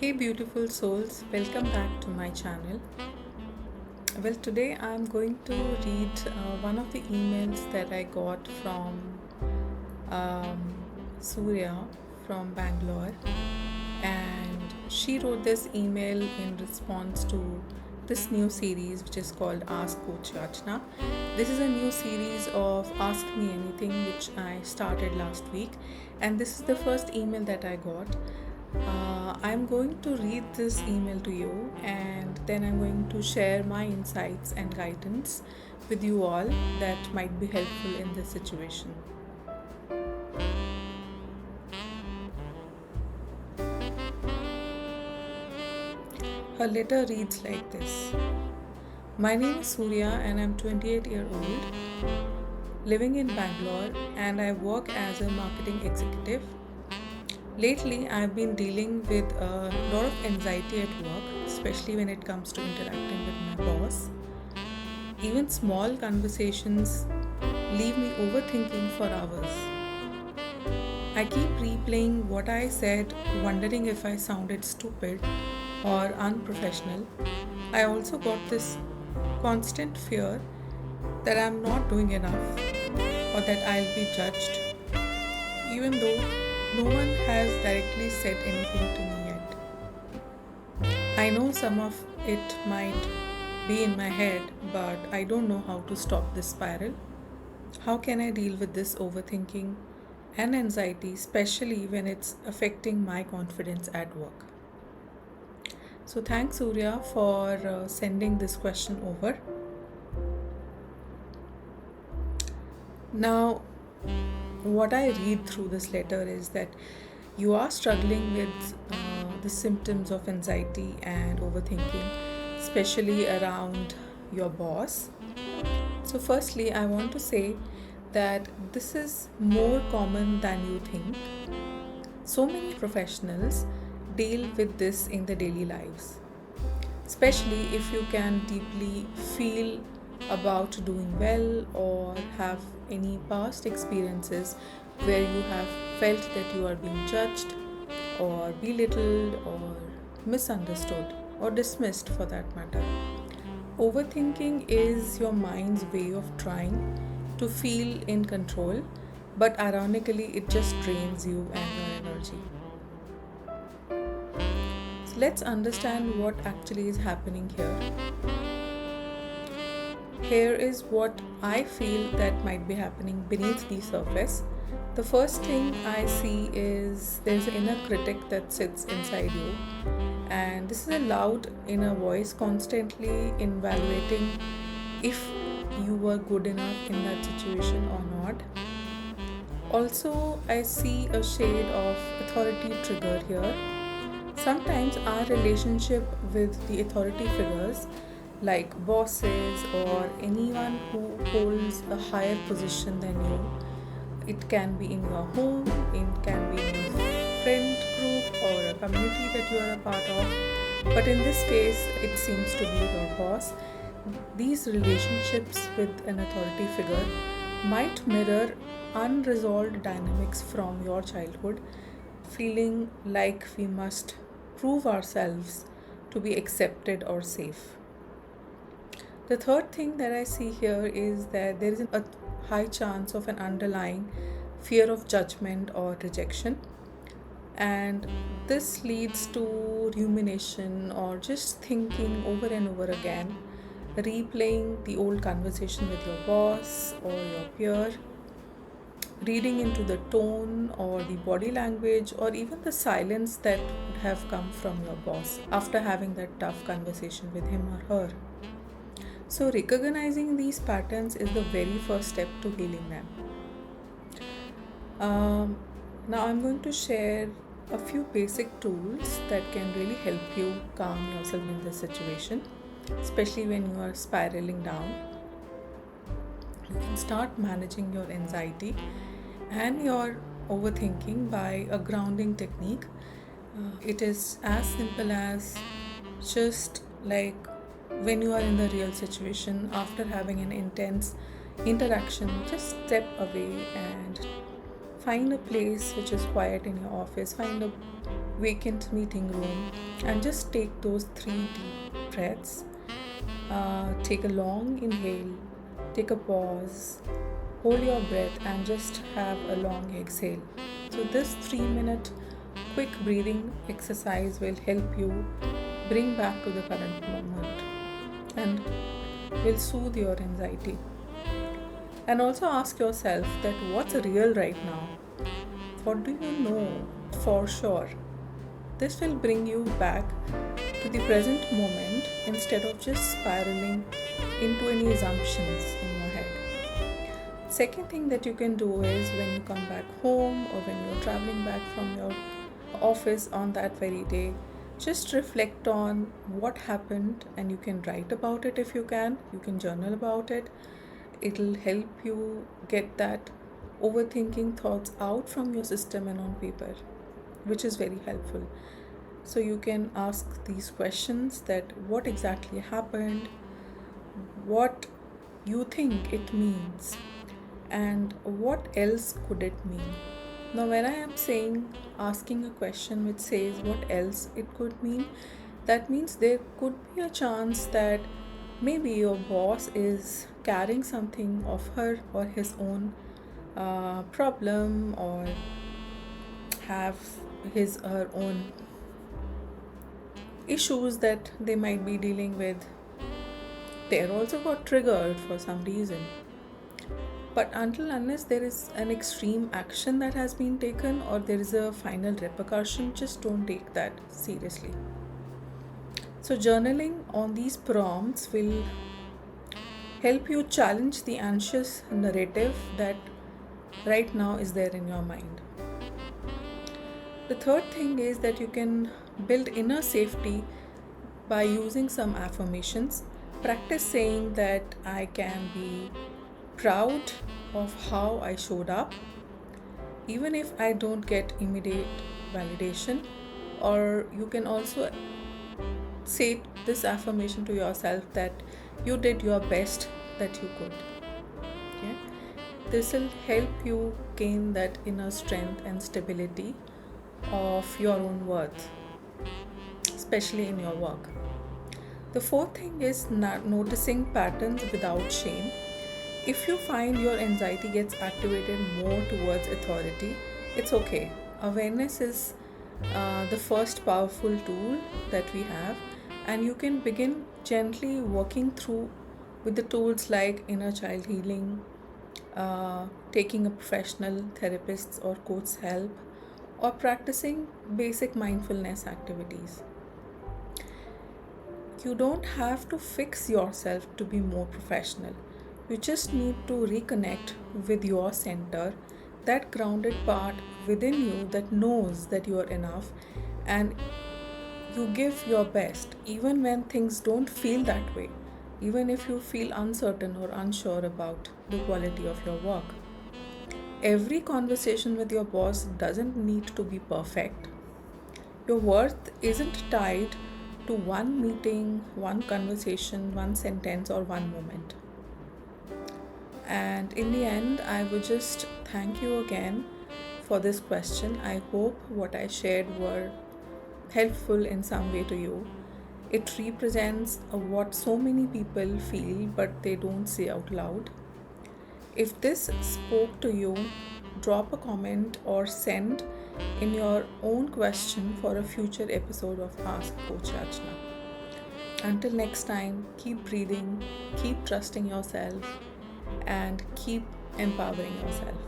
Hey beautiful souls, welcome back to my channel. Well, today I'm going to read one of the emails that I got from um, Surya from Bangalore, and she wrote this email in response to this new series which is called Ask CoachYachna. This is a new series of Ask Me Anything which I started last week, and this is the first email that I got. I'm going to read this email to you, and then I'm going to share my insights and guidance with you all that might be helpful in this situation. Her letter reads like this. My name is Surya and I'm 28-year-old, living in Bangalore, and I work as a marketing executive. Lately, I've been dealing with a lot of anxiety at work, especially when it comes to interacting with my boss. Even small conversations leave me overthinking for hours. I keep replaying what I said, wondering if I sounded stupid or unprofessional. I also got this constant fear that I'm not doing enough or that I'll be judged, even though no one has directly said anything to me yet. I know some of it might be in my head, but I don't know how to stop this spiral. How can I deal with this overthinking and anxiety, especially when it's affecting my confidence at work? So, thanks, Surya, for sending this question over. Now, what I read through this letter is that you are struggling with the symptoms of anxiety and overthinking, especially around your boss. So, firstly, I want to say that this is more common than you think. So many professionals deal with this in their daily lives, especially if you can deeply feel about doing well or have any past experiences where you have felt that you are being judged or belittled or misunderstood or dismissed for that matter. Overthinking is your mind's way of trying to feel in control, but ironically, it just drains you and your energy. So let's understand what actually is happening here. Here is what I feel that might be happening beneath the surface. The first thing I see is there's an inner critic that sits inside you, and this is a loud inner voice constantly evaluating if you were good enough in that situation or not. Also, I see a shade of authority trigger here. Sometimes our relationship with the authority figures, like bosses or anyone who holds a higher position than you, it can be in your home, it can be in a friend group or a community that you are a part of, but in this case, it seems to be your boss. These relationships with an authority figure might mirror unresolved dynamics from your childhood, feeling like we must prove ourselves to be accepted or safe. The third thing that I see here is that there is a high chance of an underlying fear of judgment or rejection, and this leads to rumination or just thinking over and over again, replaying the old conversation with your boss or your peer, reading into the tone or the body language or even the silence that would have come from your boss after having that tough conversation with him or her. So, recognizing these patterns is the very first step to healing them. Now, I'm going to share a few basic tools that can really help you calm yourself in this situation, especially when you are spiraling down. You can start managing your anxiety and your overthinking by a grounding technique. It is as simple as just like when you are in the real situation after having an intense interaction, just step away and find a place which is quiet in your office, find a vacant meeting room and just take those 3 deep breaths. Take a long inhale, take a pause, hold your breath, and just have a long exhale. So, this 3-minute quick breathing exercise will help you bring back to the current moment and will soothe your anxiety. And also ask yourself that what's real right now? What do you know for sure? This will bring you back to the present moment instead of just spiraling into any assumptions in your head. Second thing that you can do is when you come back home or when you're traveling back from your office on that very day, just reflect on what happened, and you can write about it if you can. You can journal about it. It'll help you get that overthinking thoughts out from your system and on paper, which is very helpful. So you can ask these questions: that what exactly happened, what you think it means, and what else could it mean. Now when I am saying asking a question which says what else it could mean, that means there could be a chance that maybe your boss is carrying something of her or his own problem, or have his or her own issues that they might be dealing with. They're also got triggered for some reason. But until unless there is an extreme action that has been taken or there is a final repercussion, just don't take that seriously. So journaling on these prompts will help you challenge the anxious narrative that right now is there in your mind. The third thing is that you can build inner safety by using some affirmations. Practice saying that I can be proud of how I showed up, even if I don't get immediate validation. Or you can also say this affirmation to yourself that you did your best that you could. Okay? This will help you gain that inner strength and stability of your own worth, especially in your work. The fourth thing is noticing patterns without shame. If you find your anxiety gets activated more towards authority, it's okay. Awareness is the first powerful tool that we have, and you can begin gently working through with the tools like inner child healing, taking a professional therapist's or coach's help, or practicing basic mindfulness activities. You don't have to fix yourself to be more professional. You just need to reconnect with your center, that grounded part within you that knows that you are enough, and you give your best even when things don't feel that way, even if you feel uncertain or unsure about the quality of your work. Every conversation with your boss doesn't need to be perfect. Your worth isn't tied to one meeting, one conversation, one sentence, or one moment. And in the end, I would just thank you again for this question. I hope what I shared were helpful in some way to you. It represents what so many people feel but they don't say out loud. If this spoke to you, drop a comment or send in your own question for a future episode of Ask CoachYachna. Until next time, keep breathing, keep trusting yourself, and keep empowering yourself.